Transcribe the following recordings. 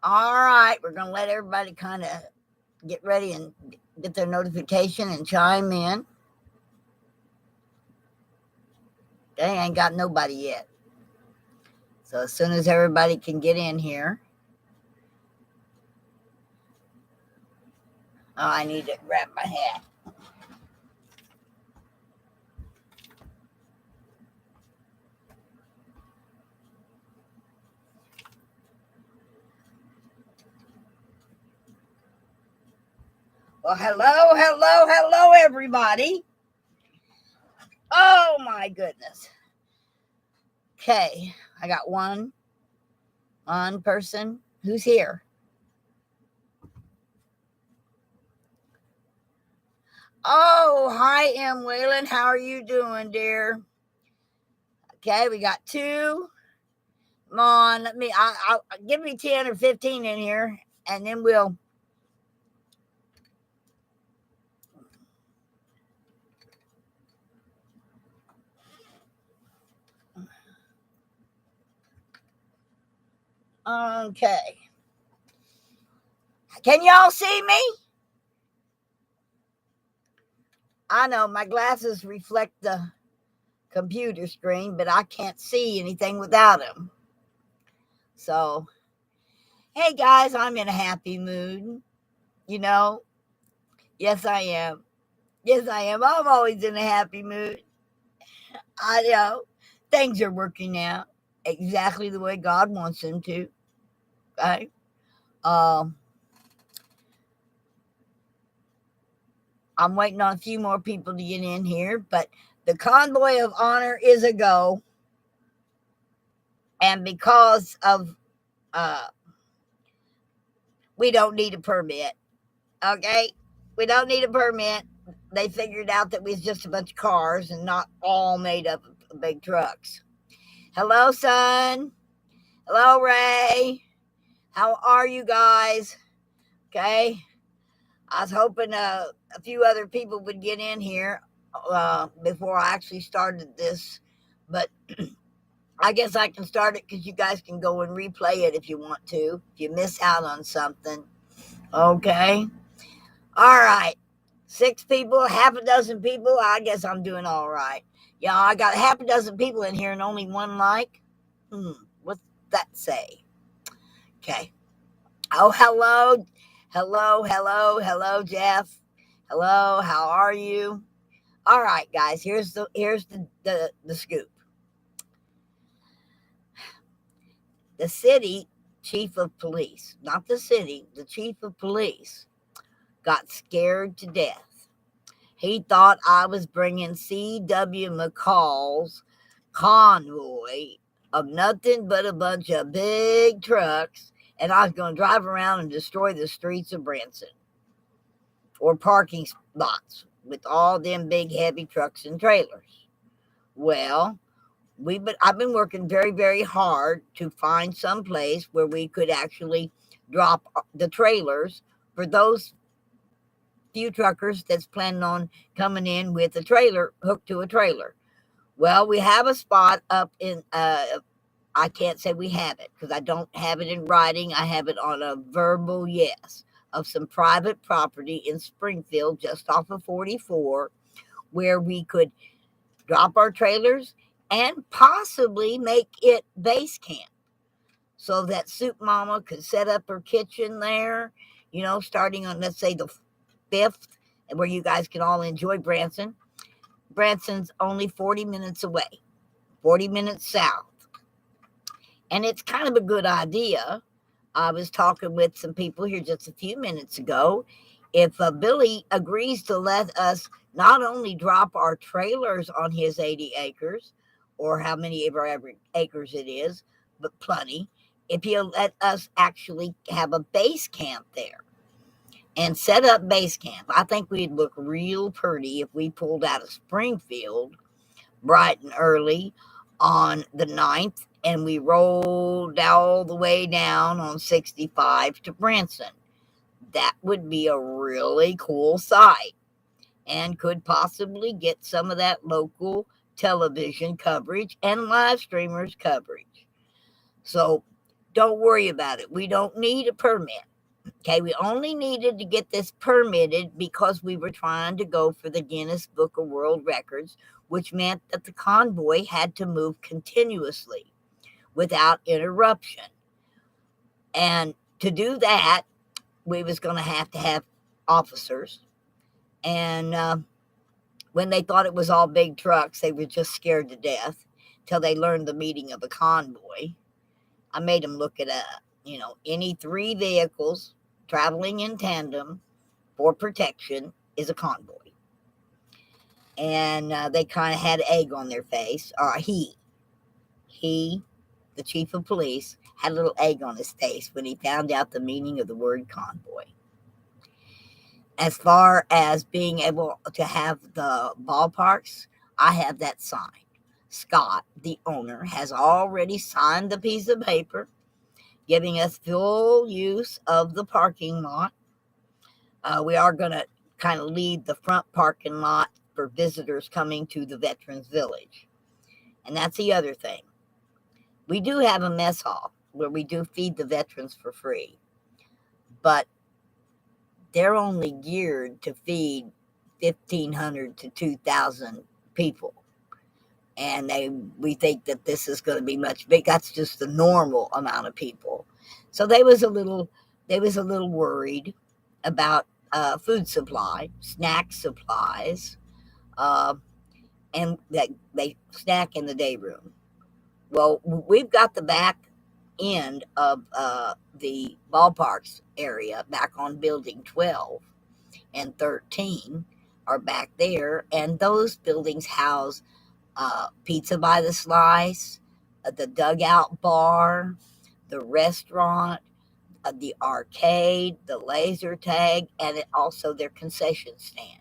All right, we're going to let everybody kind of get ready and get their notification and chime in. They ain't got nobody yet. So as soon as everybody can get in here. Oh, I need to grab my hat. Well, hello, everybody. Oh, my goodness. Okay, I got one person who's here. Oh, hi, M. Whalen. How are you doing, dear? Okay, we got two. Come on, I'll give me 10 or 15 in here, and then we'll. Okay. Can y'all see me? I know my glasses reflect the computer screen, but I can't see anything without them. So, hey guys, I'm in a happy mood. You know, yes, I am. Yes, I am. I'm always in a happy mood. I know things are working out exactly the way God wants them to. Okay. Um, I'm waiting on a few more people to get in here, but the Convoy of Honor is a go. And because of, we don't need a permit. Okay. We don't need a permit. They figured out that we was just a bunch of cars and not all made up of big trucks. Hello, son. Hello, Ray. How are you guys? Okay. I was hoping a few other people would get in here before I actually started this, but I guess I can start it because you guys can go and replay it if you want to, if you miss out on something. Okay. All right. 6 people, half a dozen people. I guess I'm doing all right. Yeah, I got half a dozen people in here and only one like. What's that say? Okay. Oh, hello. Hello, Jeff. Hello, how are you? All right, guys, here's the scoop. The city chief of police, not the city, the chief of police got scared to death. He thought I was bringing C.W. McCall's convoy of nothing but a bunch of big trucks, and I was going to drive around and destroy the streets of Branson or parking lots with all them big heavy trucks and trailers. Well, I've been working very, very hard to find some place where we could actually drop the trailers for those few truckers that's planning on coming in with a trailer hooked to a trailer. Well, we have a spot up in I can't say we have it because I don't have it in writing. I have it on a verbal yes of some private property in Springfield, just off of 44, where we could drop our trailers and possibly make it base camp so that Soup Mama could set up her kitchen there, starting on, let's say, the 5th, where you guys can all enjoy Branson. Branson's only 40 minutes away, 40 minutes south. And it's kind of a good idea. I was talking with some people here just a few minutes ago. If Billy agrees to let us not only drop our trailers on his 80 acres, or how many of our acres it is, but plenty, if he'll let us actually have a base camp there and set up base camp, I think we'd look real pretty if we pulled out of Springfield bright and early on the 9th and we rolled all the way down on 65 to Branson. That would be a really cool sight and could possibly get some of that local television coverage and live streamers coverage. So Don't worry about it. We don't need a permit. Okay, we only needed to get this permitted because we were trying to go for the Guinness Book of World Records, which meant that the convoy had to move continuously without interruption. And to do that, we was going to have officers. And when they thought it was all big trucks, they were just scared to death till they learned the meaning of a convoy. I made them look it up. Any 3 vehicles traveling in tandem for protection is a convoy. And they kind of had egg on their face. He, the chief of police, had a little egg on his face when he found out the meaning of the word convoy. As far as being able to have the ballparks, I have that signed. Scott, the owner, has already signed the piece of paper giving us full use of the parking lot. We are going to kind of leave the front parking lot for visitors coming to the Veterans Village. And that's the other thing. We do have a mess hall where we do feed the veterans for free, but they're only geared to feed 1,500 to 2,000 people. And we think that this is going to be much big. That's just the normal amount of people. So they was a little worried about food supply, snack supplies, and that they snack in the day room. Well, we've got the back end of the ballparks area back on building 12 and 13 are back there, and those buildings house Pizza by the Slice, the Dugout Bar, the restaurant, the arcade, the laser tag, and also their concession stand.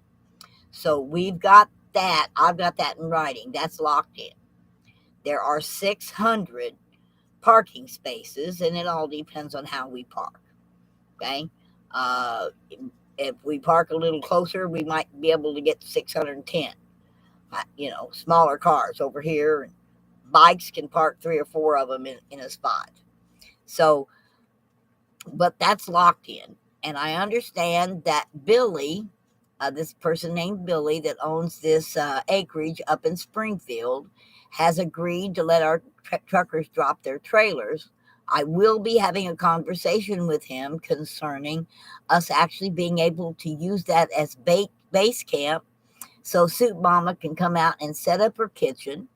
So we've got that. I've got that in writing. That's locked in. There are 600 parking spaces, and it all depends on how we park. Okay. If we park a little closer, we might be able to get 610. Smaller cars over here, and bikes can park 3 or 4 of them in a spot. So, but that's locked in. And I understand that Billy, this person named Billy that owns this acreage up in Springfield, has agreed to let our truckers drop their trailers. I will be having a conversation with him concerning us actually being able to use that as base camp, so Soup Mama can come out and set up her kitchen,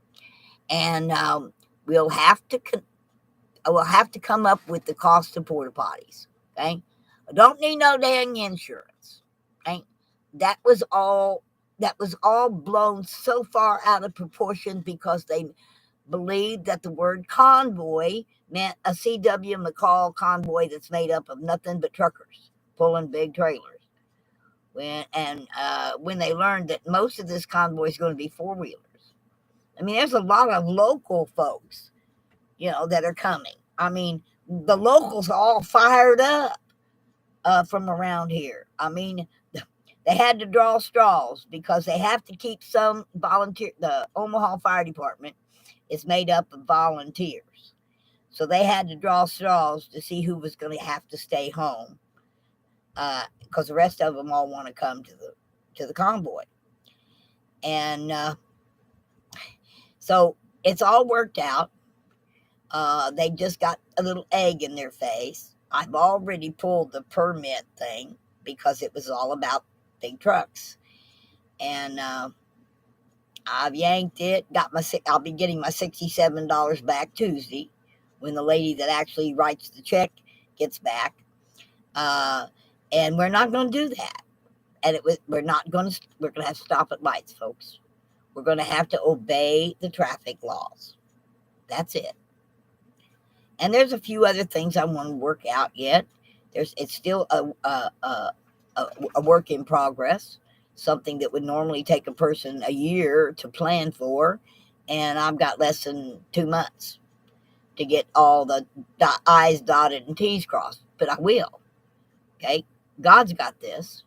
and we'll have to come up with the cost of porta potties. Okay, I don't need no dang insurance. Okay, that was all blown so far out of proportion because they believed that the word convoy meant a C.W. McCall convoy that's made up of nothing but truckers pulling big trailers. When they learned that most of this convoy is going to be 4-wheelers. I mean, there's a lot of local folks, that are coming. I mean, the locals are all fired up from around here. I mean, they had to draw straws because they have to keep some volunteer. The Omaha Fire Department is made up of volunteers. So they had to draw straws to see who was going to have to stay home. Because the rest of them all want to come to the convoy. And so it's all worked out. They just got a little egg in their face. I've already pulled the permit thing because it was all about big trucks. And I've yanked it. I'll be getting my $67 back Tuesday when the lady that actually writes the check gets back. And we're not going to do that. And we're going to have to stop at lights, folks. We're going to have to obey the traffic laws. That's it. And there's a few other things I want to work out yet. It's still a work in progress, something that would normally take a person a year to plan for. And I've got less than 2 months to get all the I's dotted and T's crossed. But I will. Okay? God's got this,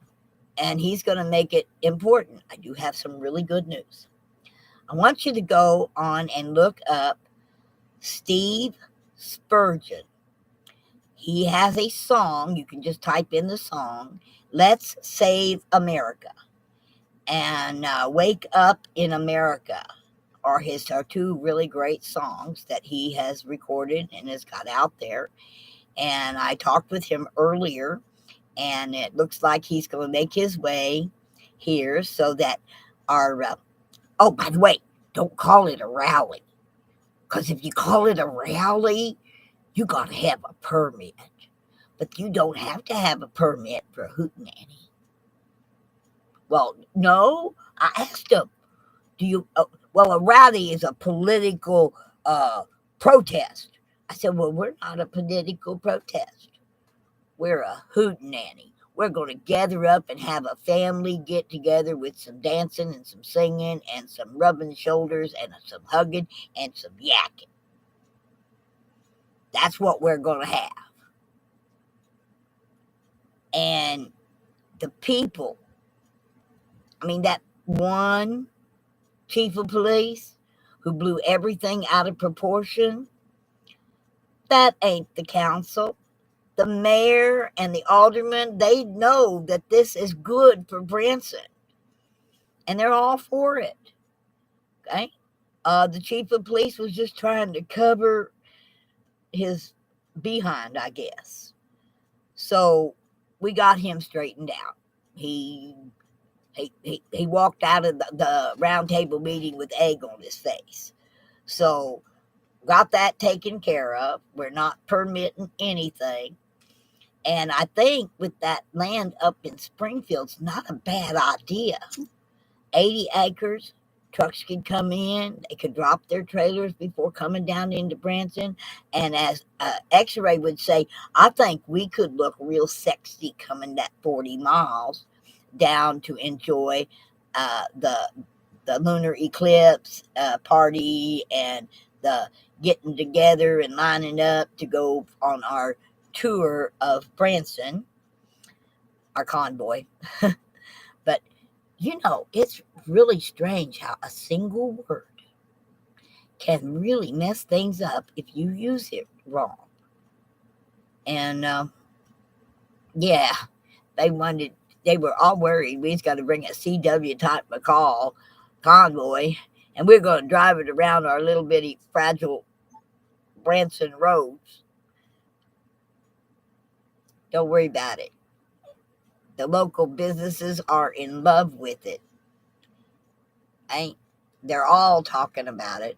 and he's going to make it important. I do have some really good news. I want you to go on and look up Steve Spurgeon. He has a song. You can just type in the song, Let's Save America, and Wake Up in America are two really great songs that he has recorded and has got out there. And I talked with him earlier, and it looks like he's going to make his way here so that our, oh, by the way, don't call it a rally, because if you call it a rally, you got to have a permit. But you don't have to have a permit for a hootenanny. Well, no, I asked him, do you, well, a rally is a political protest. I said, well, we're not a political protest. We're a hootenanny. We're going to gather up and have a family get together with some dancing and some singing and some rubbing shoulders and some hugging and some yakking. That's what we're going to have. And the people, I mean, that one chief of police who blew everything out of proportion, that ain't the council. The mayor and the alderman, they know that this is good for Branson, and they're all for it. Okay? The chief of police was just trying to cover his behind, I guess. So we got him straightened out. He walked out of the round table meeting with egg on his face. So got that taken care of. We're not permitting anything. And I think with that land up in Springfield's not a bad idea. 80 acres, trucks could come in, they could drop their trailers before coming down into Branson. And as X-Ray would say, I think we could look real sexy coming that 40 miles down to enjoy the lunar eclipse party and the getting together and lining up to go on our tour of Branson, our convoy. But you know, it's really strange how a single word can really mess things up if you use it wrong. And yeah, they were all worried we was got to bring a CW type McCall convoy, and we're going to drive it around our little bitty fragile Branson roads. Don't worry about it. The local businesses are in love with it. They're all talking about it.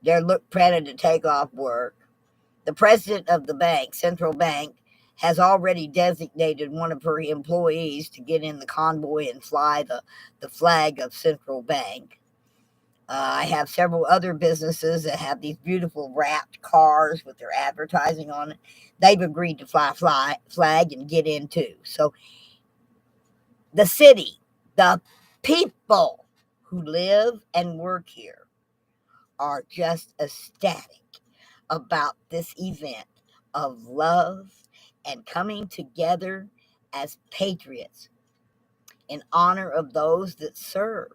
They're planning to take off work. The president of the bank, Central Bank, has already designated one of her employees to get in the convoy and fly the flag of Central Bank. I have several other businesses that have these beautiful wrapped cars with their advertising on it. They've agreed to fly flag and get in too. So the city, the people who live and work here are just ecstatic about this event of love and coming together as patriots in honor of those that serve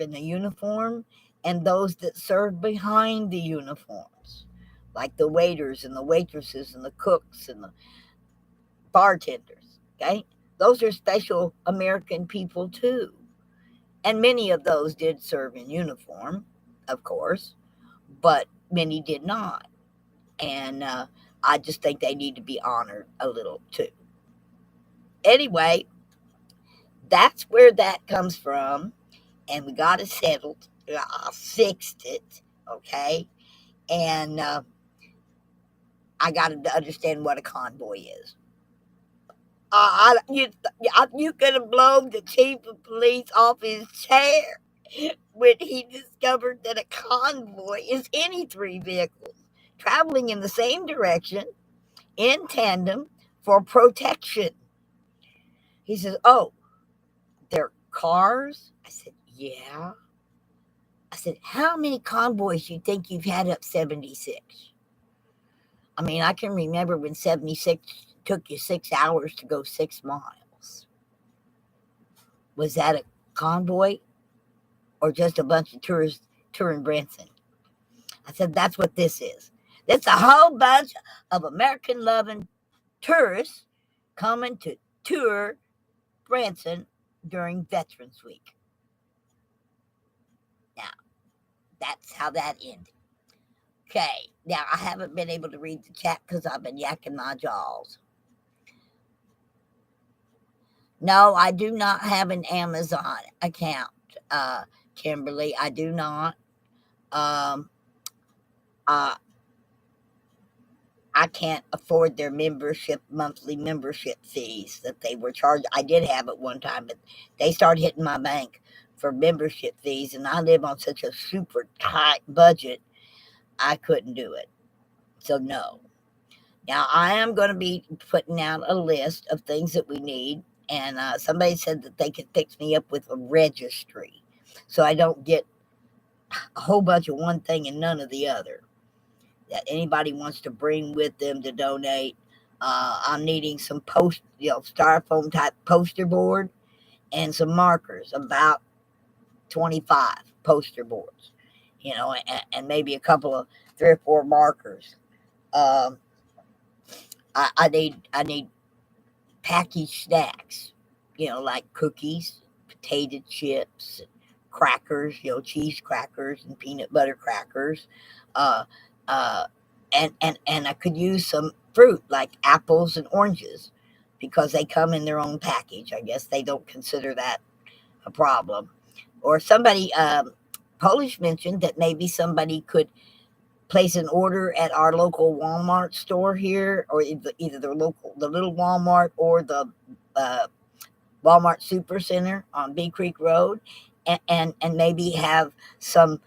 in the uniform and those that serve behind the uniforms, like the waiters and the waitresses and the cooks and the bartenders. Okay, those are special American people too. And many of those did serve in uniform, of course, but many did not. And I just think they need to be honored a little too. Anyway, that's where that comes from. And we got it settled. I fixed it. Okay. And I got to understand what a convoy is. You could have blown the chief of police off his chair when he discovered that a convoy is any three vehicles traveling in the same direction in tandem for protection. He says, oh, they're cars? I said, yeah. I said, how many convoys do you think you've had up 76? I mean, I can remember when 76 took you 6 hours to go 6 miles. Was that a convoy or just a bunch of tourists touring Branson? I said, that's what this is. That's a whole bunch of American loving tourists coming to tour Branson during Veterans Week. Now, that's how that ended. Okay, now I haven't been able to read the chat because I've been yakking my jaws. No, I do not have an Amazon account, Kimberly. I do not. Um, uh, I can't afford their monthly membership fees that they were charged. I did have it one time, but they started hitting my bank for membership fees, and I live on such a super tight budget, I couldn't do it. So, no. Now, I am going to be putting out a list of things that we need, and somebody said that they could fix me up with a registry so I don't get a whole bunch of one thing and none of the other that anybody wants to bring with them to donate. I'm needing some styrofoam type poster board and some markers, about 25 poster boards, and maybe a couple of 3 or 4 markers. Um, I need packaged snacks, like cookies, potato chips, crackers, cheese crackers and peanut butter crackers. Uh, uh, and I could use some fruit like apples and oranges because they come in their own package. I guess they don't consider that a problem. Or somebody, Polish mentioned that maybe somebody could place an order at our local Walmart store here, or either the little Walmart or the uh, Walmart Super Center on Bee Creek Road, and maybe have some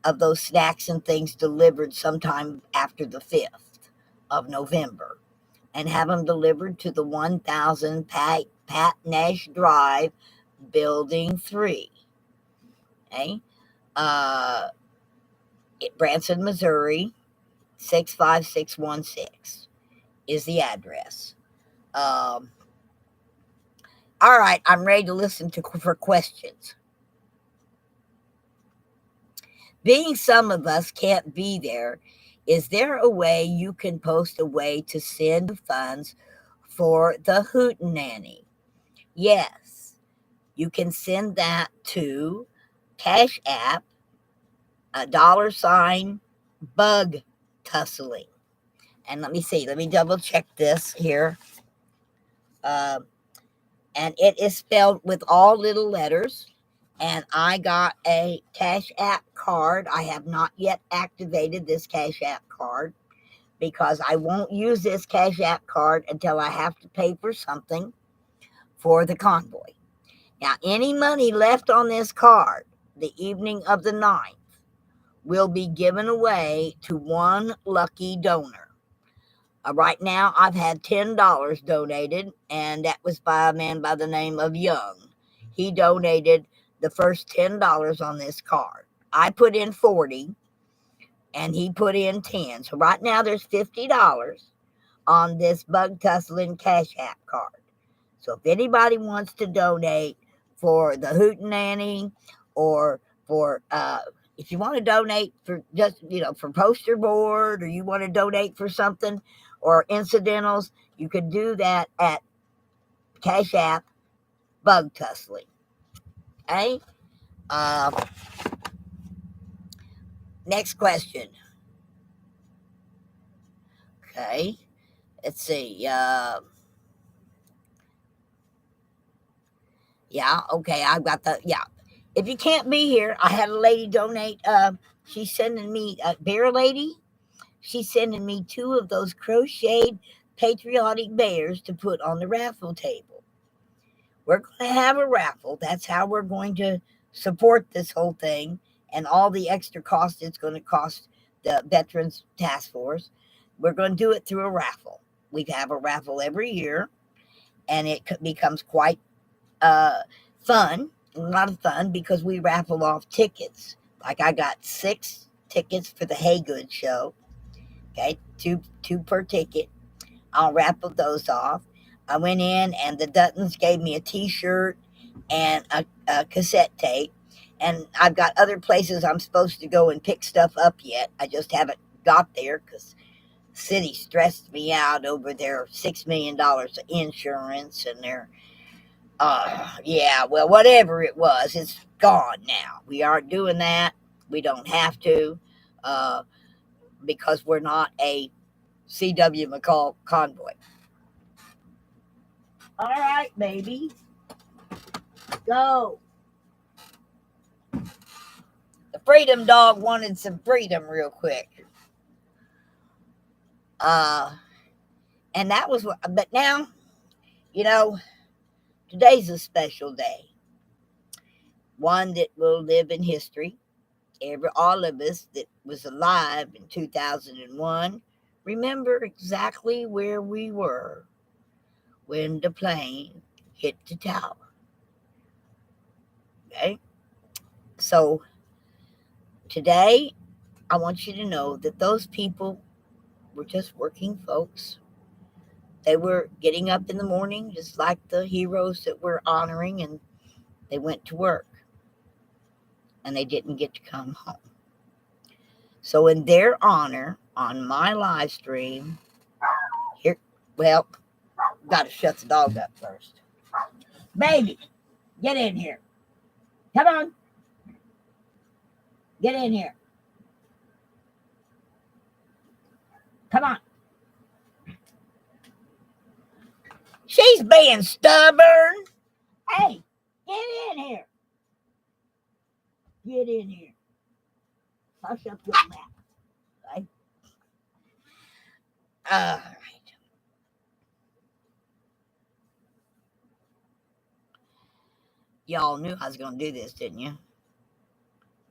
of those snacks and things delivered sometime after the 5th of November, and have them delivered to the 1000 Pat Nash Drive, Building 3. Okay, uh, Branson, Missouri, 65616 is the address. Um, all right, I'm ready to listen for questions. Being some of us can't be there, is there a way you can post a way to send funds for the Hootenanny? Yes, you can send that to Cash App, $, bug tussling. And let me double check this here. And it is spelled with all little letters. And I got a Cash App card. I have not yet activated this Cash App card because I won't use this Cash App card until I have to pay for something for the convoy. Now, any money left on this card the evening of the 9th will be given away to one lucky donor. Right now, I've had $10 donated, and that was by a man by the name of Young. He donated the first $10 on this card. I put in 40, and he put in 10. So right now, there's $50 on this Bug Tussling Cash App card. So if anybody wants to donate for the Hootenanny, or for if you want to donate for just for poster board, or you want to donate for something or incidentals, you could do that at Cash App Bug Tussling. Okay. Next question. Okay. Let's see. Yeah. Okay. I've got the If you can't be here, I had a lady donate. She's sending me a bear lady. She's sending me 2 of those crocheted patriotic bears to put on the raffle table. We're going to have a raffle. That's how we're going to support this whole thing, and all the extra cost it's going to cost the Veterans Task Force. We're going to do it through a raffle. We have a raffle every year, and it becomes quite fun. A lot of fun because we raffle off tickets. Like I got 6 tickets for the Haygood show. Okay, two per ticket. I'll raffle those off. I went in, and the Duttons gave me a T-shirt and a cassette tape. And I've got other places I'm supposed to go and pick stuff up yet. I just haven't got there because City stressed me out over their $6 million of insurance and their, yeah, well, whatever it was, it's gone now. We aren't doing that. We don't have to, uh, because we're not a C.W. McCall convoy. All right, baby. Go. The freedom dog wanted some freedom real quick. And that was what, but now, you know, today's a special day. One that will live in history. All of us that was alive in 2001 remember exactly where we were when the plane hit the tower. Okay? So today, I want you to know that those people were just working folks. They were getting up in the morning, just like the heroes that we're honoring, and they went to work. And they didn't get to come home. So in their honor, on my live stream, here, well, got to shut the dog up first. Baby, get in here. Come on. Get in here. Come on. She's being stubborn. Hey, get in here. Get in here. Hush up your mouth. Right? All right. Y'all knew I was going to do this, didn't you?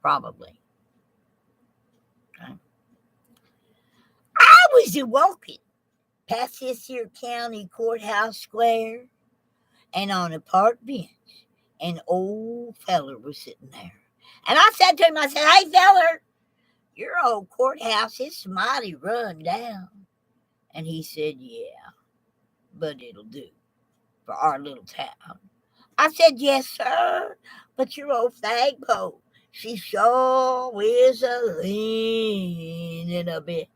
Probably. Okay. I was walking past this here county courthouse square, and on a park bench, an old feller was sitting there. And I said to him, I said, "Hey, feller, your old courthouse is mighty run down." And he said, "Yeah, but it'll do for our little town." I said, "Yes, sir, but your old flagpole, she sure is a leaning a bit.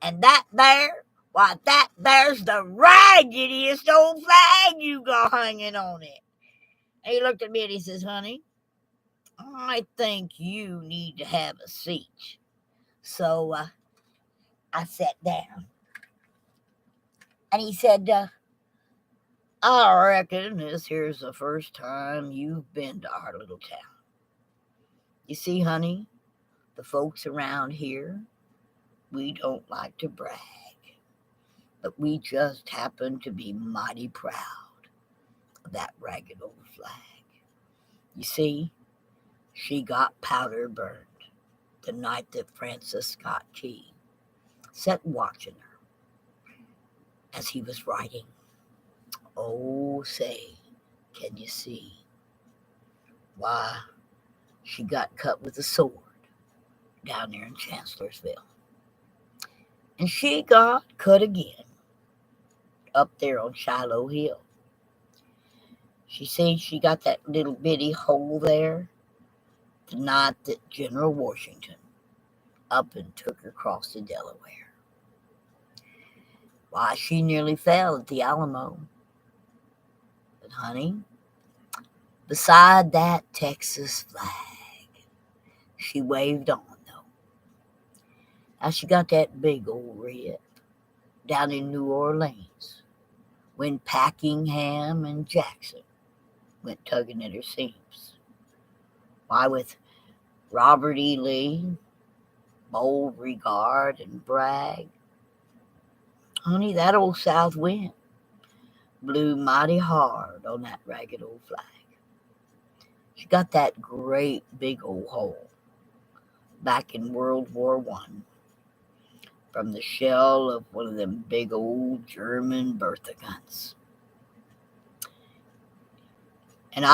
And that there, why, that there's the raggediest old flag you got hanging on it." And he looked at me and he says, "Honey, I think you need to have a seat." So I sat down. And he said, "I reckon this here's the first time you've been to our little town. You see, honey, the folks around here, we don't like to brag, but we just happen to be mighty proud of that ragged old flag. You see, she got powder burned the night that Francis Scott Key sat watching her as he was writing, 'Oh, say, can you see?' Why, she got cut with a sword down there in Chancellorsville. And she got cut again up there on Shiloh Hill. She said she got that little bitty hole there the night that General Washington up and took her across to Delaware. Why, she nearly fell at the Alamo. But honey, beside that Texas flag, she waved on, though. Now she got that big old rip down in New Orleans when Packingham and Jackson went tugging at her seams. Why, with Robert E. Lee, Beauregard, and Bragg, honey, that old south wind blew mighty hard on that ragged old flag. She got that great big old hole back in World War I from the shell of one of them big old German Bertha guns. And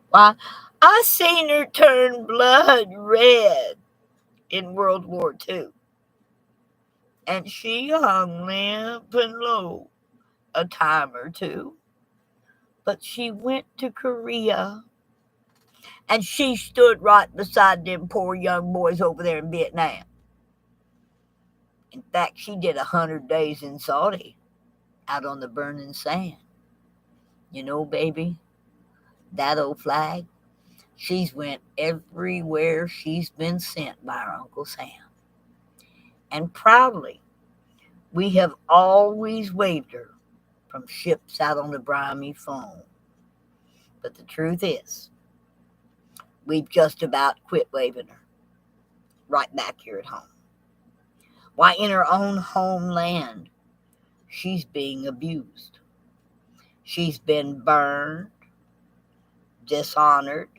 why, I seen her turn blood red in World War II. And she hung limp and low a time or two. But she went to Korea, and she stood right beside them poor young boys over there in Vietnam. In fact, she did 100 days in Saudi out on the burning sand. You know, baby, that old flag, she's went everywhere she's been sent by her Uncle Sam. And proudly, we have always waved her from ships out on the briny foam. But the truth is, we've just about quit waving her right back here at home. Why, in her own homeland, she's being abused. She's been burned, dishonored,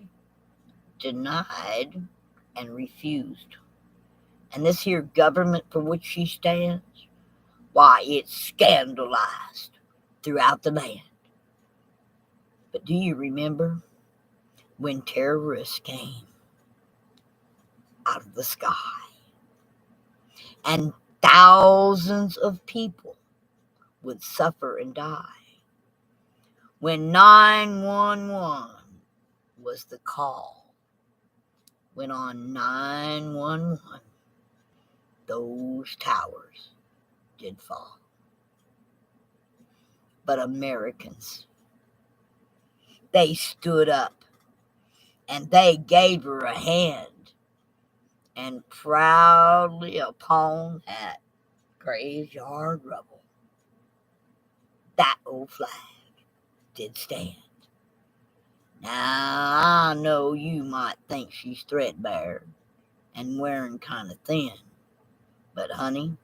denied, and refused. And this here government for which she stands, why, it's scandalized throughout the land. But do you remember when terrorists came out of the sky and thousands of people would suffer and die? When 911 was the call, when on 911 those towers did fall. But Americans, they stood up and they gave her a hand, and proudly upon that graveyard rubble, that old flag did stand. Now, I know you might think she's threadbare and wearing kind of thin, but honey,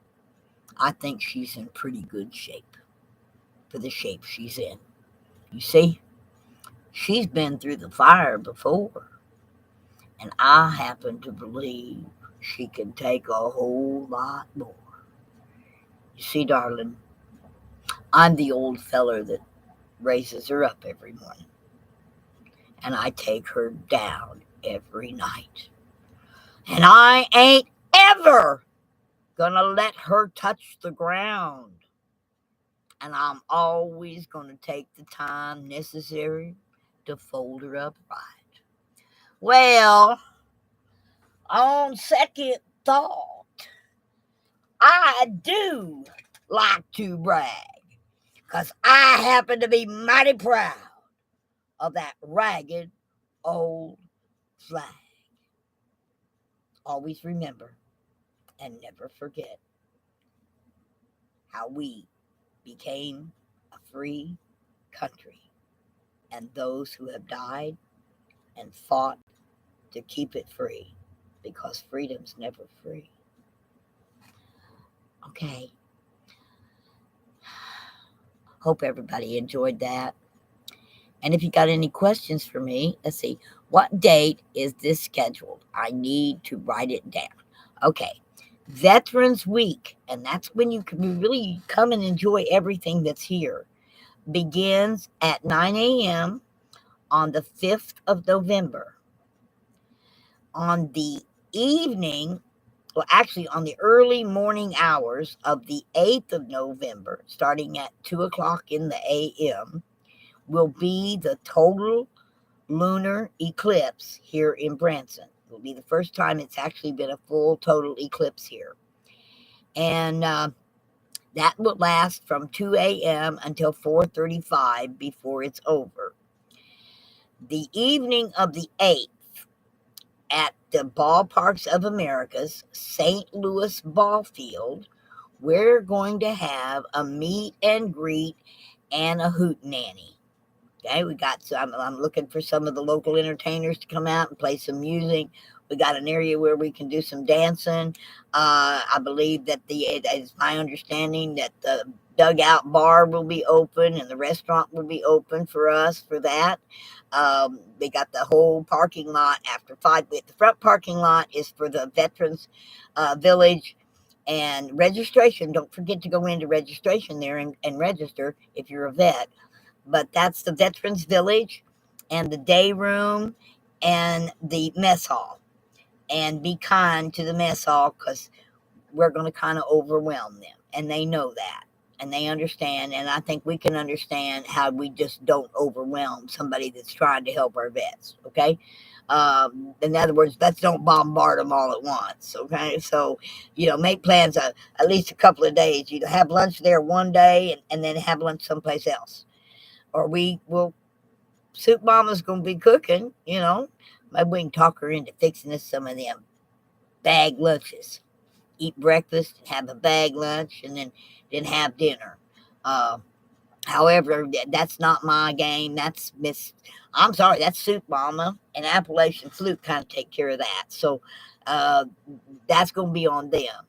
I think she's in pretty good shape for the shape she's in. You see, she's been through the fire before, and I happen to believe she can take a whole lot more. You see, darling, I'm the old feller that raises her up every morning, and I take her down every night. And I ain't ever gonna let her touch the ground. And I'm always gonna take the time necessary to fold her up right. Well, on second thought, I do like to brag, 'cause I happen to be mighty proud of that ragged old flag. Always remember and never forget how we became a free country, and those who have died and fought to keep it free, because freedom's never free. Okay. Hope everybody enjoyed that. And if you got any questions for me, let's see. What date is this scheduled? I need to write it down. Okay. Veterans Week, and that's when you can really come and enjoy everything that's here, begins at 9 a.m. on the 5th of November. On the evening, well, actually on the early morning hours of the 8th of November, starting at 2 o'clock in the a.m., will be the total lunar eclipse here in Branson. It will be the first time it's actually been a full total eclipse here. And that will last from 2 a.m. until 4:35 before it's over. The evening of the 8th, at the Ballparks of America's St. Louis ball field, we're going to have a meet and greet and a hootenanny. Okay, we got some. I'm looking for some of the local entertainers to come out and play some music. We got an area where we can do some dancing. I believe that it's my understanding that the dugout bar will be open and the restaurant will be open for us for that. They got the whole parking lot after 5. The front parking lot is for the Veterans Village. And registration, don't forget to go into registration there and register if you're a vet. But that's the Veterans Village and the day room and the mess hall. And be kind to the mess hall, because we're going to kind of overwhelm them. And they know that. And they understand. And I think we can understand how we just don't overwhelm somebody that's trying to help our vets. Okay? In other words, let's don't bombard them all at once. Okay, so make plans at least a couple of days. Have lunch there one day and then have lunch someplace else, or we will. Soup Mama's gonna be cooking. Maybe we can talk her into fixing us some of them bag lunches. Eat breakfast, have a bag lunch, and then have dinner. Uh, However, that's not my game. That's Miss. I'm sorry, that's Soup Mama and Appalachian Flute kind of take care of that. So uh, that's going to be on them.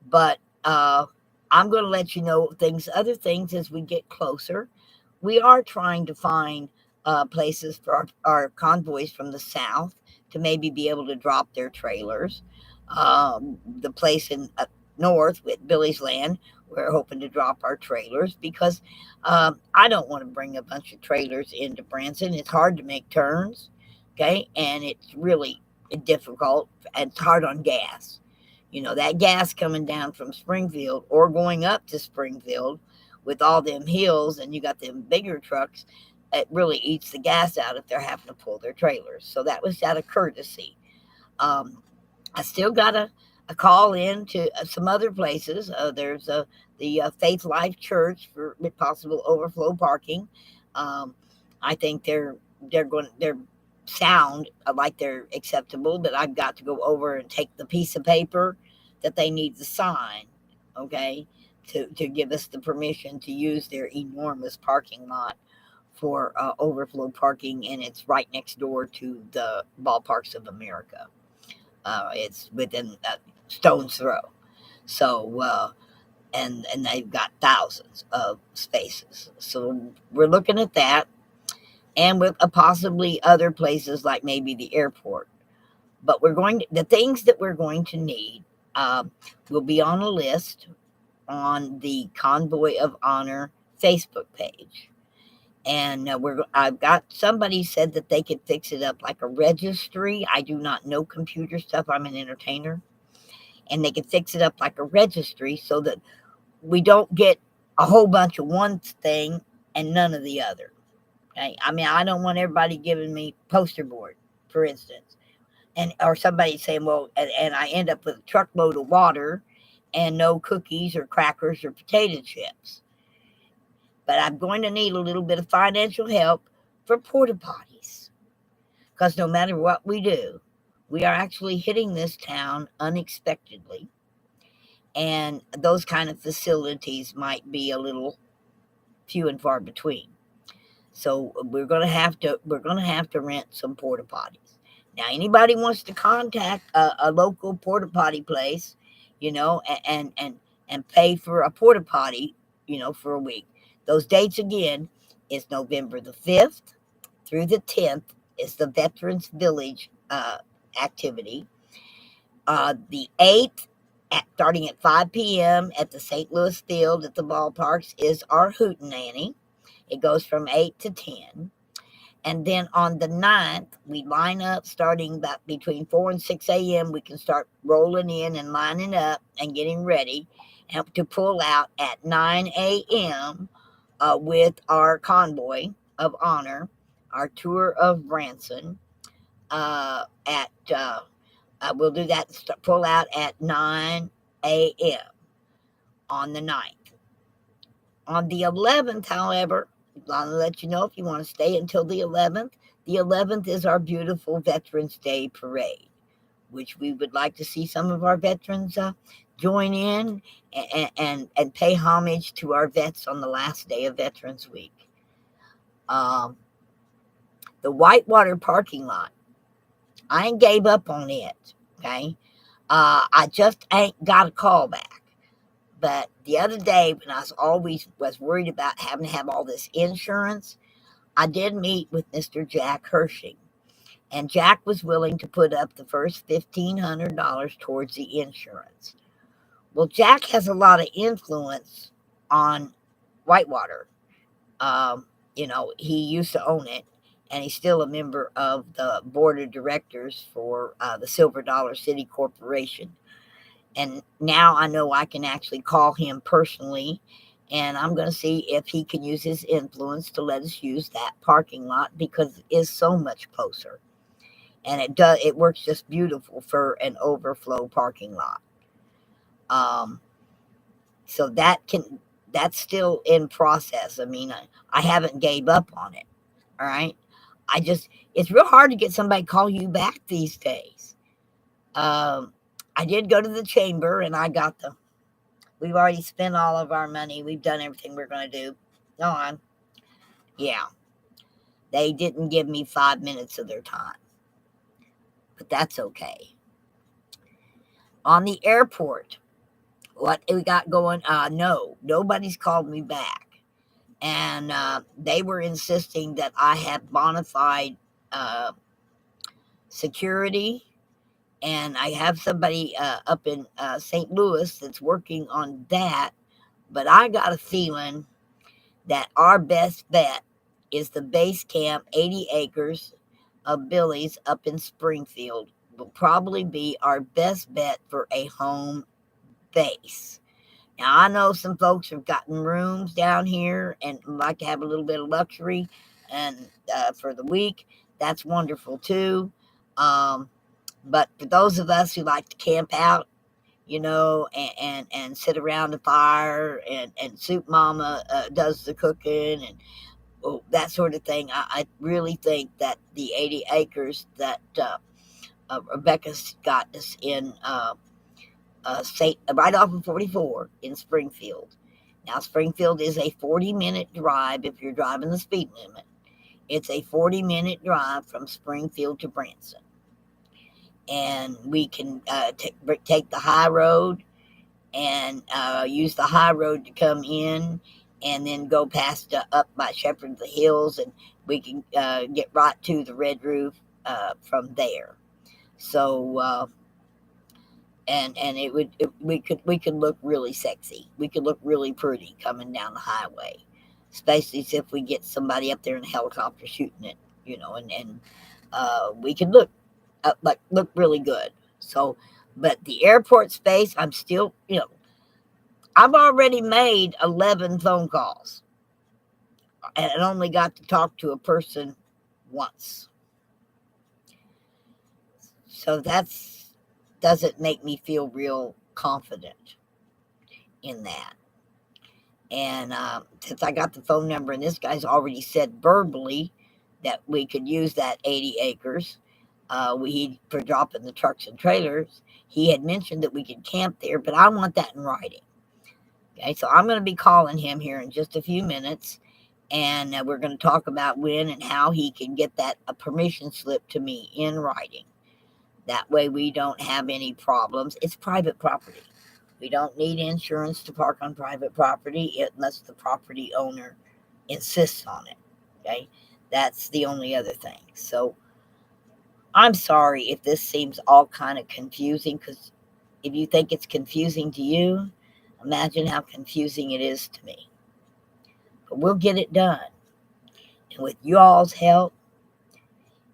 But I'm going to let you know other things as we get closer. We are trying to find places for our convoys from the south to maybe be able to drop their trailers. The place in north with Billy's Land, we're hoping to drop our trailers because I don't want to bring a bunch of trailers into Branson. It's hard to make turns, okay, and it's really difficult. And it's hard on gas. That gas coming down from Springfield or going up to Springfield with all them hills and you got them bigger trucks, it really eats the gas out if they're having to pull their trailers. So that was out of courtesy. Um, I still got a call in to some other places. There's the Faith Life Church for possible overflow parking. Um, I think they're sound like they're acceptable, but I've got to go over and take the piece of paper that they need to sign, okay, to give us the permission to use their enormous parking lot for overflow parking, and it's right next door to the Ballparks of America. It's within a stone's throw. So, and they've got thousands of spaces. So we're looking at that, and with possibly other places like maybe the airport. But the things that we're going to need will be on a list on the Convoy of Honor Facebook page. And I've got somebody said that they could fix it up like a registry. I do not know computer stuff. I'm an entertainer, and they could fix it up like a registry so that we don't get a whole bunch of one thing and none of the other. Okay, I mean I don't want everybody giving me poster board, for instance, and or somebody saying, well, and I end up with a truckload of water and no cookies or crackers or potato chips. But I'm going to need a little bit of financial help for porta potties. Because no matter what we do, we are actually hitting this town unexpectedly. And those kind of facilities might be a little few and far between. So we're gonna have to rent some porta potties. Now, anybody wants to contact a local porta potty place, and pay for a porta potty, for a week. Those dates again is November the 5th through the 10th is the Veterans Village activity. The 8th, starting at 5 p.m. at the St. Louis Field at the ballparks, is our Hootenanny. It goes from 8 to 10. And then on the 9th, we line up starting about between 4 and 6 a.m. We can start rolling in and lining up and getting ready and to pull out at 9 a.m. With our Convoy of Honor, our tour of Branson. At We'll do that, pull out at 9 a.m. on the 9th. On the 11th, however, I'll let you know if you want to stay until the 11th. The 11th is our beautiful Veterans Day Parade, which we would like to see some of our veterans join in and pay homage to our vets on the last day of Veterans Week. The Whitewater parking lot, I ain't gave up on it, okay? I just ain't got a call back. But the other day, when I was worried about having to have all this insurance, I did meet with Mr. Jack Hershing. And Jack was willing to put up the first $1,500 towards the insurance. Well, Jack has a lot of influence on Whitewater. He used to own it, and he's still a member of the board of directors for the Silver Dollar City Corporation. And now I know I can actually call him personally, and I'm going to see if he can use his influence to let us use that parking lot because it is so much closer. and it works just beautiful for an overflow parking lot. Um, so that's still in process. I mean, I haven't gave up on it. All right. It's real hard to get somebody to call you back these days. Um, I did go to the chamber and I got we've already spent all of our money. We've done everything we're going to do. Go on. Yeah. They didn't give me 5 minutes of their time, but that's okay. On the airport, what we got going? No, nobody's called me back. And they were insisting that I have bona fide uh, security. And I have somebody up in St. Louis that's working on that. But I got a feeling that our best bet is the base camp, 80 acres of Billy's up in Springfield, will probably be our best bet for a home base. Now, I know some folks have gotten rooms down here and like to have a little bit of luxury and for the week. That's wonderful too. But for those of us who like to camp out, and sit around the fire and Soup Mama does the cooking and that sort of thing, I really think that the 80 acres that Rebecca's got us in right off of 44 in Springfield. Now, Springfield is a 40-minute drive if you're driving the speed limit. It's a 40-minute drive from Springfield to Branson. And we can take the high road and use the high road to come in and then go past up by Shepherd of the Hills, and we can get right to the Red Roof from there. So we could look really sexy. We could look really pretty coming down the highway, especially if we get somebody up there in a helicopter shooting it, and we could look really good. So, but the airport space, I'm still, I've already made 11 phone calls and I only got to talk to a person once. So doesn't make me feel real confident in that. And since I got the phone number and this guy's already said verbally that we could use that 80 acres for dropping the trucks and trailers, he had mentioned that we could camp there, but I want that in writing. Okay, so I'm going to be calling him here in just a few minutes, and we're going to talk about when and how he can get a permission slip to me in writing. That way we don't have any problems. It's private property. We don't need insurance to park on private property unless the property owner insists on it. Okay, that's the only other thing. So I'm sorry if this seems all kind of confusing, because if you think it's confusing to you, imagine how confusing it is to me. But we'll get it done. And with you all's help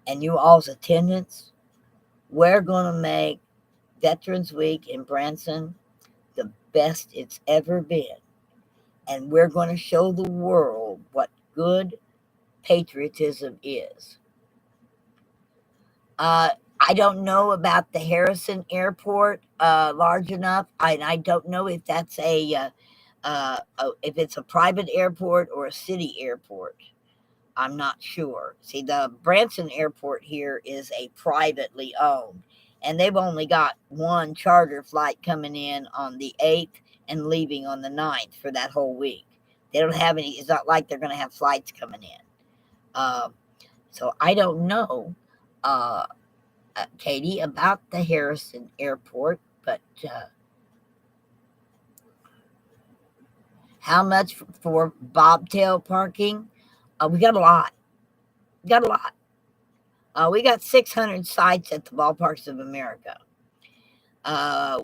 and you all's attendance, we're going to make Veterans Week in Branson the best it's ever been. And we're going to show the world what good patriotism is. I don't know about the Harrison Airport large enough. I don't know if that's if it's a private airport or a city airport. I'm not sure. See, the Branson Airport here is a privately owned, and they've only got one charter flight coming in on the 8th and leaving on the 9th for that whole week. They don't have any. It's not like they're going to have flights coming in. So I don't know, Katie, about the Harrison Airport, but how much for bobtail parking? We got a lot. We got 600 sites at the Ballparks of America.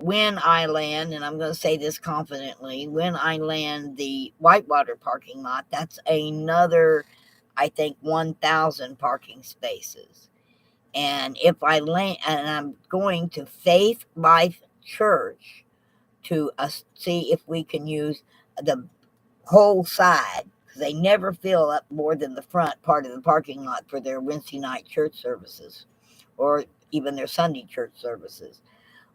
When I land, and I'm going to say this confidently, when I land the Whitewater parking lot, that's another, I think, 1,000 parking spaces. And if I land, and I'm going to Faith Life Church to see if we can use the whole side, because they never fill up more than the front part of the parking lot for their Wednesday night church services or even their Sunday church services.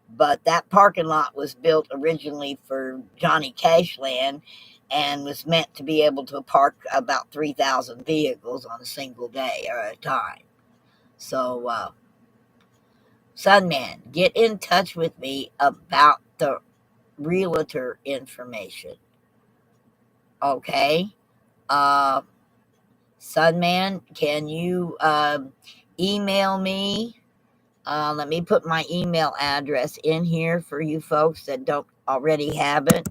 But that parking lot was built originally for Johnny Cash land and was meant to be able to park about 3,000 vehicles on a single day or a time. So, Sunman, get in touch with me about the realtor information. Okay? Uh, Sunman, can you email me? Let me put my email address in here for you folks that don't already have it.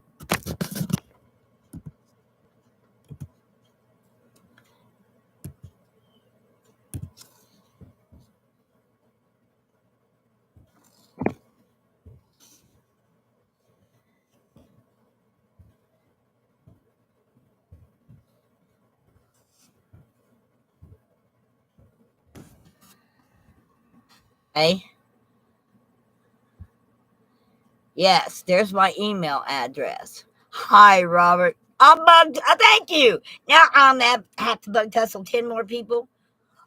Okay? Yes, there's my email address. Hi, Robert. I'm bugged. Thank you. Now I'm have to bug tussle 10 more people.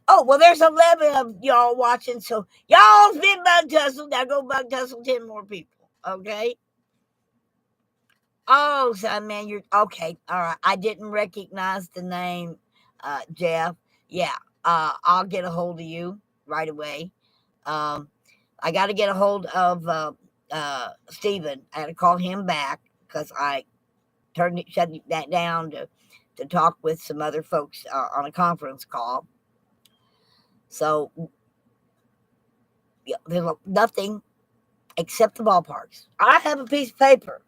Oh, well, there's 11 of y'all watching, so y'all's been bug tussled. Now go bug tussle 10 more people. Okay? Oh, son, man, you're okay. All right. I didn't recognize the name, Jeff. Yeah. I'll get a hold of you right away. Um, I got to get a hold of Stephen. I had to call him back because I shut that down to talk with some other folks on a conference call. So yeah, there's nothing except the ballparks. I have a piece of paper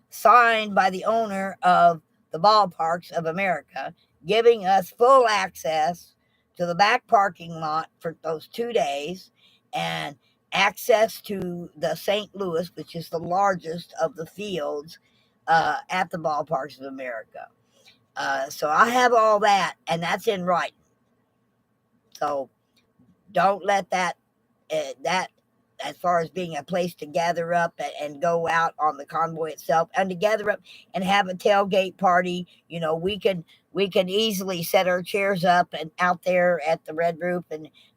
signed by the owner of the Ballparks of America, giving us full access to the back parking lot for those 2 days and access to the St. Louis, which is the largest of the fields at the Ballparks of America. So I have all that, and that's in writing. So don't let that as far as being a place to gather up and go out on the convoy itself and to gather up and have a tailgate party. We can easily set our chairs up and out there at the red roof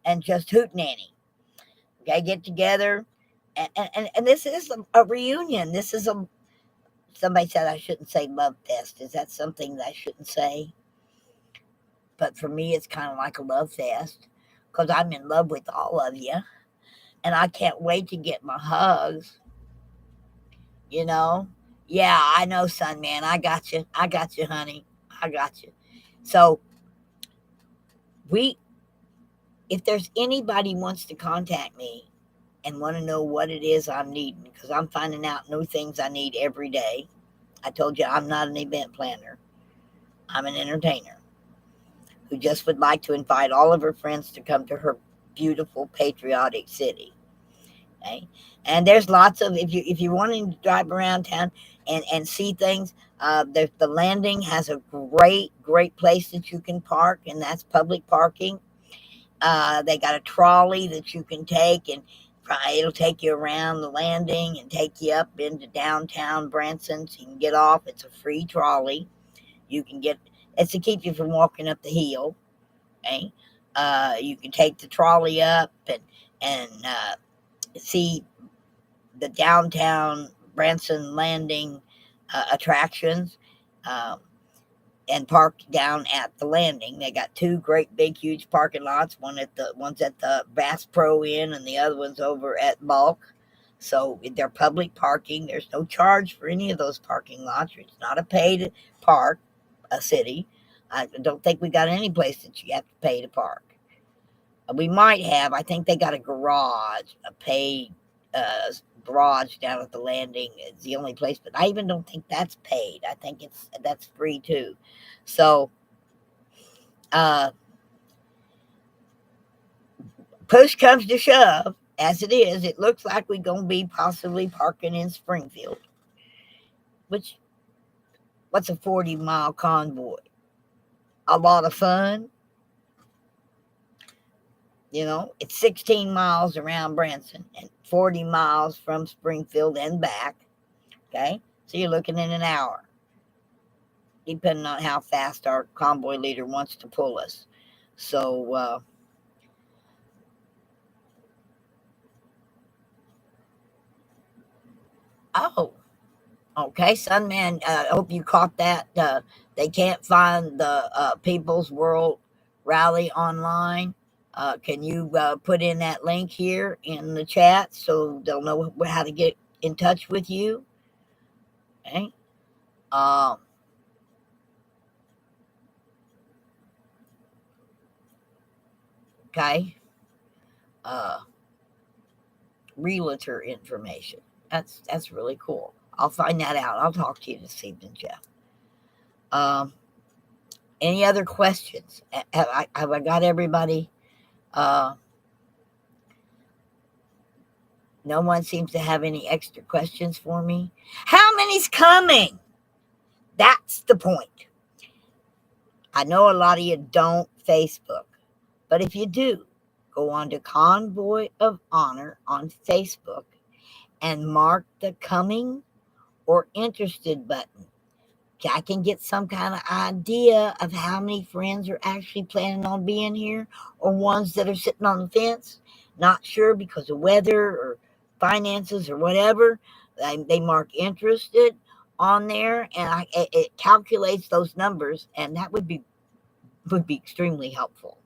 and just hoot nanny. Okay, get together, and this is a reunion. This is a Somebody said I shouldn't say love fest. Is that something that I shouldn't say? But for me, it's kind of like a love fest because I'm in love with all of you. And I can't wait to get my hugs, you know? Yeah, I know, son, man. I got you. I got you, honey. I got you. So, we, if there's anybody wants to contact me and want to know what it is I'm needing, because I'm finding out new things I need every day. I told you I'm not an event planner. I'm an entertainer who just would like to invite all of her friends to come to her beautiful, patriotic city. Okay? And there's lots of if you're wanting to drive around town and see things, there's the landing has a great place that you can park, and that's public parking. They got a trolley that you can take, and it'll take you around the landing and take you up into downtown Branson, so you can get off. It's a free trolley. You can get it's to keep you from walking up the hill. Okay, you can take the trolley up and see the downtown Branson Landing attractions, um, and park down at the landing. They got two great big huge parking lots. One's at the Bass Pro Inn, and the other one's over at Bulk. So they're public parking. There's no charge for any of those parking lots. It's not a paid park, a city. I don't think we got any place that you have to pay to park. We might have. I think they got a garage, a paid garage down at the landing. It's the only place, but I even don't think that's paid. I think that's free too. So, uh, push comes to shove, as it is, it looks like we're gonna be possibly parking in Springfield. Which, what's a 40-mile convoy? A lot of fun. It's 16 miles around Branson and 40 miles from Springfield and back. Okay, so you're looking at an hour, depending on how fast our convoy leader wants to pull us. So, Oh, okay, Sunman. I hope you caught that. They can't find the People's World Rally online. Can you put in that link here in the chat so they'll know how to get in touch with you? Okay. Um, okay. Uh, Realtor information. That's really cool. I'll find that out. I'll talk to you this evening, Jeff. Um, any other questions? Have I got everybody? Uh, no one seems to have any extra questions for me. How many's coming? That's the point. I know a lot of you don't Facebook, but if you do, go on to Convoy of Honor on Facebook and mark the coming or interested button. I can get some kind of idea of how many friends are actually planning on being here or ones that are sitting on the fence, not sure because of weather or finances or whatever. They mark interested on there, and it calculates those numbers, and that would be extremely helpful.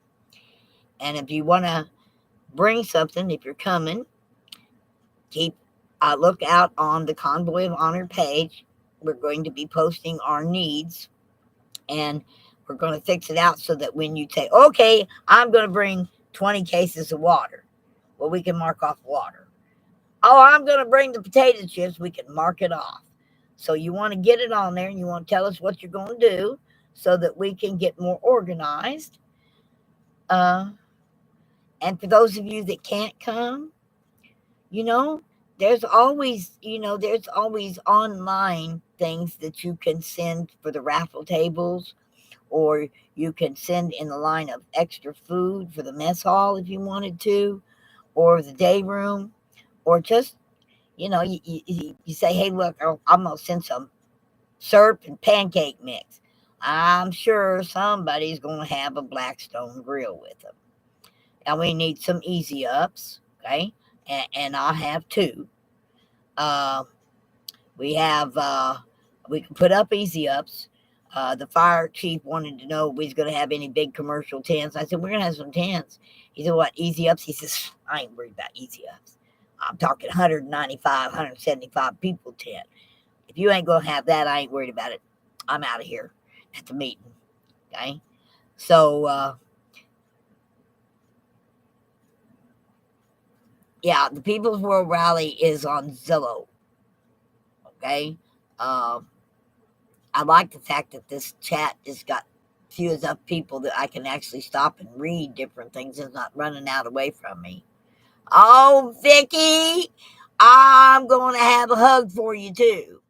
And if you want to bring something, if you're coming, keep a lookout on the Convoy of Honor page. We're going to be posting our needs, and we're going to fix it out so that when you say, okay, I'm going to bring 20 cases of water, well, we can mark off water. Oh, I'm going to bring the potato chips, we can mark it off. So you want to get it on there, and you want to tell us what you're going to do so that we can get more organized. And for those of you that can't come, you know, there's always online things that you can send for the raffle tables, or you can send in the line of extra food for the mess hall if you wanted to, or the day room, or just, you say, hey, look, I'm going to send some syrup and pancake mix. I'm sure somebody's going to have a Blackstone grill with them. And we need some easy ups, okay? And I have two. Uh, we have, we can put up easy ups. The fire chief wanted to know if we was going to have any big commercial tents. I said, we're going to have some tents. He said, what, easy ups? He says, I ain't worried about easy ups. I'm talking 195, 175 people tent. If you ain't going to have that, I ain't worried about it. I'm out of here at the meeting. Okay? So, yeah, the People's World Rally is on Zillow. Okay? I like the fact that this chat has got few enough people that I can actually stop and read different things. It's not running out away from me. Oh, Vicky, I'm going to have a hug for you too.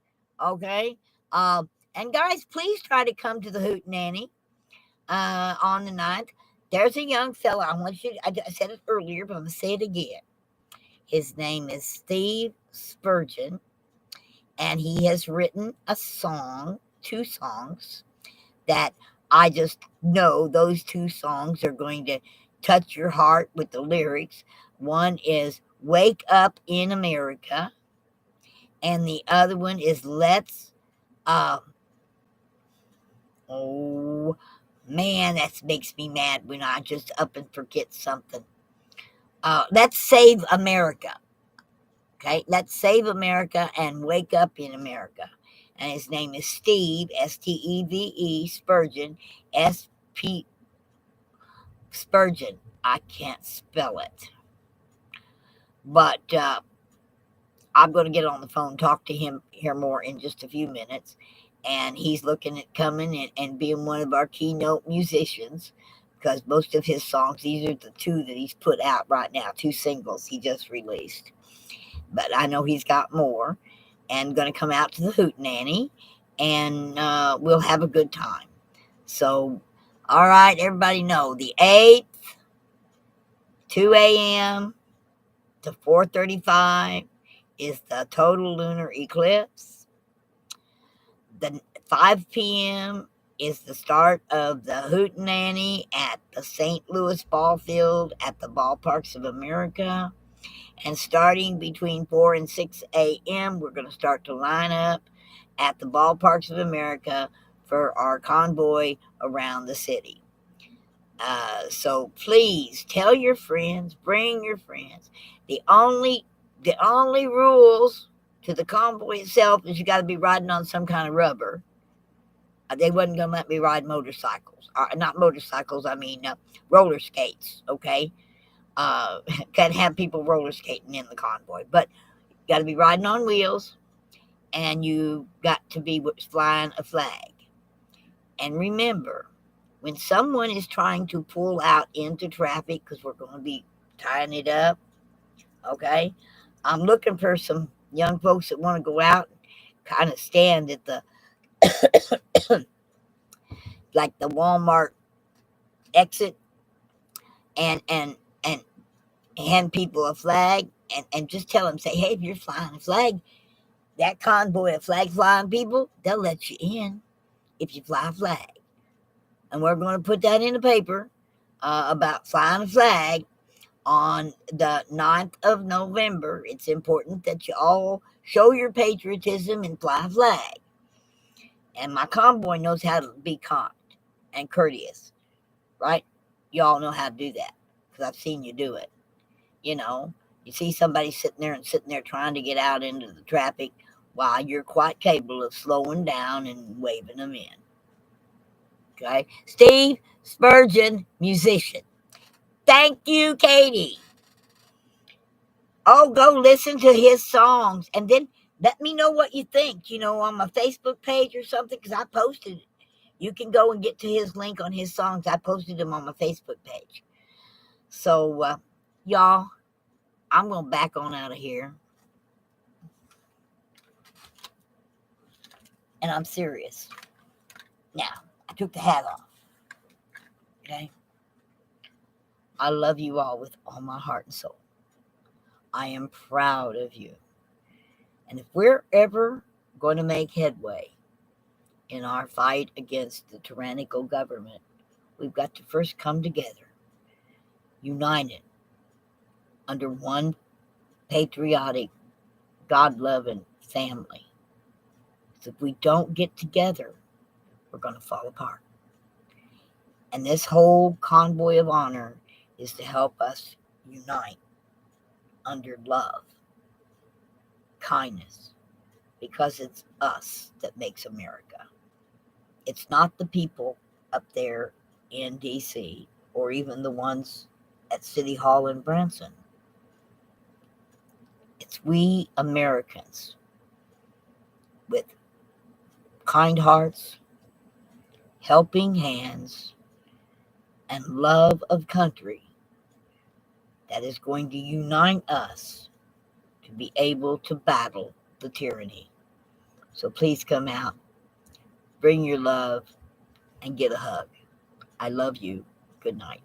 Okay? And guys, please try to come to the Hootenanny on the 9th. There's a young fella. I said it earlier, but I'm going to say it again. His name is Steve Spurgeon, and he has written a song, 2 songs, that I just know those 2 songs are going to touch your heart with the lyrics. One is Wake Up in America, and the other one is Let's, oh man, that makes me mad when I just up and forget something. Let's Save America. Okay, Let's Save America and Wake Up in America. And his name is Steve, Steve, Spurgeon, SP Spurgeon. I can't spell it. But I'm going to get on the phone, talk to him here more in just a few minutes. And he's looking at coming and being one of our keynote musicians, because most of his songs, these are the 2 that he's put out right now, 2 singles he just released. But I know he's got more, and going to come out to the Hootenanny, and we'll have a good time. So, all right, everybody know the 8th, 2 a.m. to 4:35 is the total lunar eclipse. The 5 p.m. is the start of the Hootenanny at the St. Louis Ball Field at the Ballparks of America. And starting between 4 and 6 a.m., we're going to start to line up at the ballparks of America for our convoy around the city. So please tell your friends, bring your friends. The only rules to the convoy itself is you got to be riding on some kind of rubber. They wasn't going to let me ride motorcycles. Not motorcycles, I mean roller skates, okay? Can't have people roller skating in the convoy. But you got to be riding on wheels, and you got to be flying a flag. And remember, when someone is trying to pull out into traffic, because we're going to be tying it up, okay? I'm looking for some young folks that want to go out and kind of stand at the like the Walmart exit and hand people a flag and just tell them, say, hey, if you're flying a flag, that convoy of flag flying people, they'll let you in if you fly a flag. And we're going to put that in the paper about flying a flag on the 9th of November. It's important that you all show your patriotism and fly a flag. And my convoy knows how to be kind and courteous, right? You all know how to do that because I've seen you do it. You know, you see somebody sitting there trying to get out into the traffic while you're quite capable of slowing down and waving them in. Okay? Steve Spurgeon, musician. Thank you, Katie. Oh, go listen to his songs and then let me know what you think, on my Facebook page or something, because I posted it. You can go and get to his link on his songs. I posted them on my Facebook page. So, y'all, I'm going to back on out of here. And I'm serious. Now, I took the hat off. Okay? I love you all with all my heart and soul. I am proud of you. And if we're ever going to make headway in our fight against the tyrannical government, we've got to first come together, united, under one patriotic, God-loving family. So if we don't get together, we're going to fall apart. And this whole Convoy of Honor is to help us unite under love, kindness, because it's us that makes America. It's not the people up there in D.C. or even the ones at City Hall in Branson. It's we Americans with kind hearts, helping hands, and love of country that is going to unite us to be able to battle the tyranny. So please come out, bring your love, and get a hug. I love you. Good night.